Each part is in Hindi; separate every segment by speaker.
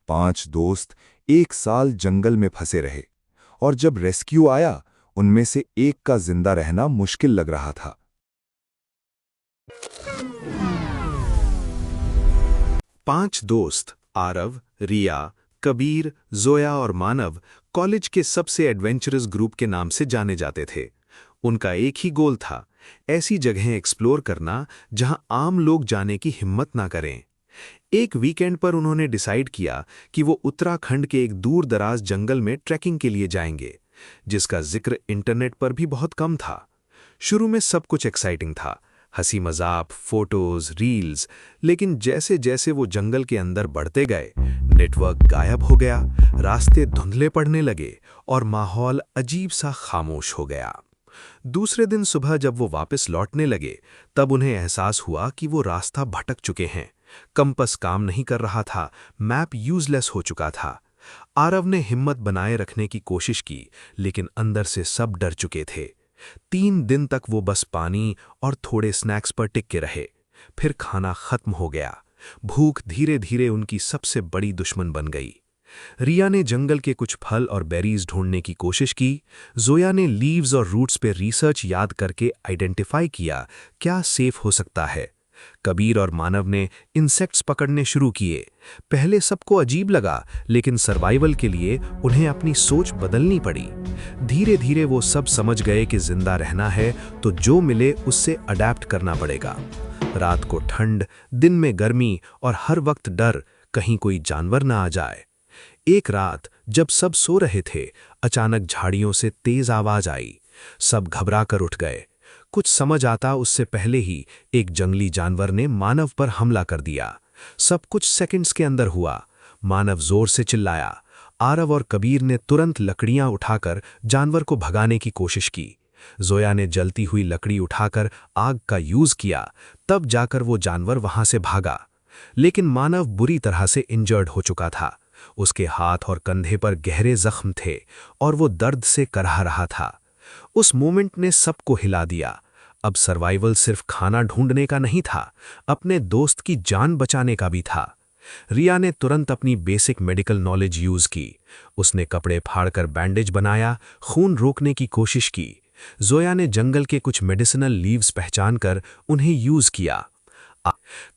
Speaker 1: 5 दोस्त 1 साल जंगल में फंसे रहे और जब रेस्क्यू आया उनमें से एक का जिंदा रहना मुश्किल लग रहा था।
Speaker 2: 5 दोस्त आरव, रिया, कबीर, जोया और मानव कॉलेज के सबसे एडवेंचरस ग्रुप के नाम से जाने जाते थे। उनका एक ही गोल था, ऐसी जगहें एक्सप्लोर करना जहां आम लोग जाने की हिम्मत ना करें। एक वीकेंड पर उन्होंने डिसाइड किया कि वो उत्तराखंड के एक दूर दराज जंगल में ट्रैकिंग के लिए जाएंगे, जिसका जिक्र इंटरनेट पर भी बहुत कम था। शुरू में सब कुछ एक्साइटिंग था, हंसी मजाक, फोटोज, रील्स, लेकिन जैसे जैसे वो जंगल के अंदर बढ़ते गए, नेटवर्क गायब हो गया, रास्ते धुंधले पड़ने लगे और माहौल अजीब सा खामोश हो गया। दूसरे दिन सुबह जब वो वापस लौटने लगे, तब उन्हें एहसास हुआ कि वो रास्ता भटक चुके हैं। कंपास काम नहीं कर रहा था, मैप यूजलेस हो चुका था। आरव ने हिम्मत बनाए रखने की कोशिश की, लेकिन अंदर से सब डर चुके थे। 3 दिन तक वो बस पानी और थोड़े स्नैक्स पर टिके रहे। फिर खाना खत्म हो गया। भूख धीरे धीरे उनकी सबसे बड़ी दुश्मन बन गई। रिया ने जंगल के कुछ फल और बेरीज ढूंढने की कोशिश की। जोया ने लीव्स और रूट्स पे रिसर्च याद करके आइडेंटिफाई किया क्या सेफ हो सकता है। कबीर और मानव ने इंसेक्ट्स पकड़ने शुरू किए। पहले सबको अजीब लगा, लेकिन सर्वाइवल के लिए उन्हें अपनी सोच बदलनी पड़ी। धीरे धीरे वो सब समझ गए कि जिंदा रहना है तो जो मिले उससे अडैप्ट करना पड़ेगा। रात को ठंड, दिन में गर्मी और हर वक्त डर, कहीं कोई जानवर ना आ जाए। एक रात जब सब सो रहे थे, अचानक झाड़ियों से तेज आवाज आई। सब घबरा कर उठ गए। कुछ समझ आता उससे पहले ही एक जंगली जानवर ने मानव पर हमला कर दिया। सब कुछ सेकंड्स के अंदर हुआ। मानव जोर से चिल्लाया। आरव और कबीर ने तुरंत लकड़ियां उठाकर जानवर को भगाने की कोशिश की। जोया ने जलती हुई लकड़ी उठाकर आग का यूज किया, तब जाकर वो जानवर वहां से भागा। लेकिन मानव बुरी तरह से इंजर्ड हो चुका था। उसके हाथ और कंधे पर गहरे जख्म थे और वो दर्द से कराह रहा था। उस मोमेंट ने सबको हिला दिया। अब सर्वाइवल सिर्फ खाना ढूंढने का नहीं था, अपने दोस्त की जान बचाने का भी था। रिया ने तुरंत अपनी बेसिक मेडिकल नॉलेज यूज की। उसने कपड़े फाड़कर बैंडेज बनाया, खून रोकने की कोशिश की। जोया ने जंगल के कुछ मेडिसिनल लीव्स पहचानकर उन्हें यूज किया।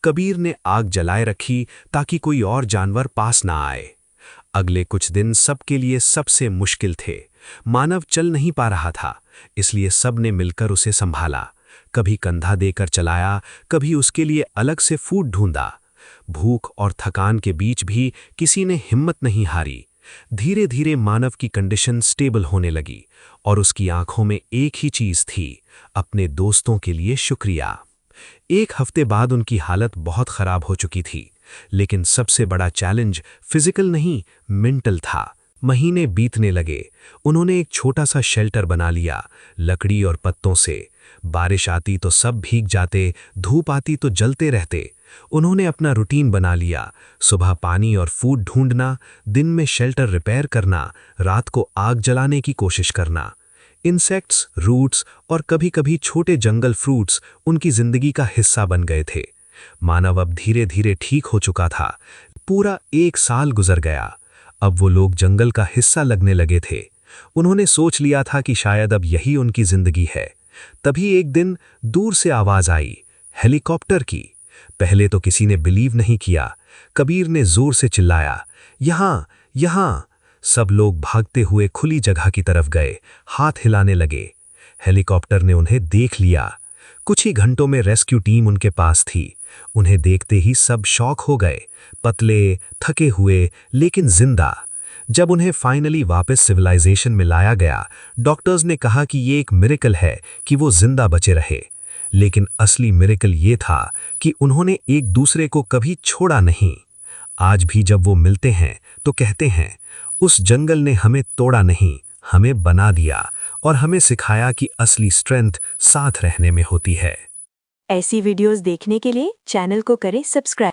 Speaker 2: कबीर ने आग जलाए रखी ताकि कोई और जानवर पास ना आए। अगले कुछ दिन सबके लिए सबसे मुश्किल थे। मानव चल नहीं पा रहा था, इसलिए सब ने मिलकर उसे संभाला। कभी कंधा देकर चलाया, कभी उसके लिए अलग से फूड ढूंढा। भूख और थकान के बीच भी किसी ने हिम्मत नहीं हारी। धीरे धीरे मानव की कंडीशन स्टेबल होने लगी और उसकी आंखों में एक ही चीज थी, अपने दोस्तों के लिए शुक्रिया। 1 हफ्ते बाद उनकी हालत बहुत खराब हो चुकी थी, लेकिन सबसे बड़ा चैलेंज फिजिकल नहीं, मेंटल था। महीने बीतने लगे। उन्होंने एक छोटा सा शेल्टर बना लिया, लकड़ी और पत्तों से। बारिश आती तो सब भीग जाते, धूप आती तो जलते रहते। उन्होंने अपना रूटीन बना लिया, सुबह पानी और फूड ढूंढना, दिन में शेल्टर रिपेयर करना, रात को आग जलाने की कोशिश करना। इंसेक्ट्स, रूट्स और कभी-कभी छोटे जंगल फ्रूट्स उनकी जिंदगी का हिस्सा बन गए थे। मानव अब धीरे धीरे ठीक हो चुका था। पूरा 1 साल गुजर गया। अब वो लोग जंगल का हिस्सा लगने लगे थे। उन्होंने सोच लिया था कि शायद अब यही उनकी जिंदगी है। तभी एक दिन दूर से आवाज आई, हेलीकॉप्टर की। पहले तो किसी ने बिलीव नहीं किया। कबीर ने जोर से चिल्लाया, यहाँ, यहाँ। सब लोग भागते हुए खुली जगह की तरफ गए, हाथ हिलाने लगे। हेलीकॉप्टर ने उन्हें देख लिया। कुछ ही घंटों में रेस्क्यू टीम उनके पास थी। उन्हें देखते ही सब शॉक हो गए, पतले, थके हुए, लेकिन जिंदा। जब उन्हें फाइनली वापस सिविलाइजेशन में लाया गया, डॉक्टर्स ने कहा कि ये एक मिरेकल है कि वो जिंदा बचे रहे। लेकिन असली मिरेकल ये था कि उन्होंने एक दूसरे को कभी छोड़ा नहीं। आज भी जब वो मिलते हैं तो कहते हैं, उस जंगल ने हमें तोड़ा नहीं, हमें बना दिया और हमें सिखाया कि असली स्ट्रेंथ साथ रहने में होती है।
Speaker 3: ऐसी वीडियोस देखने के लिए चैनल को करें सब्सक्राइब।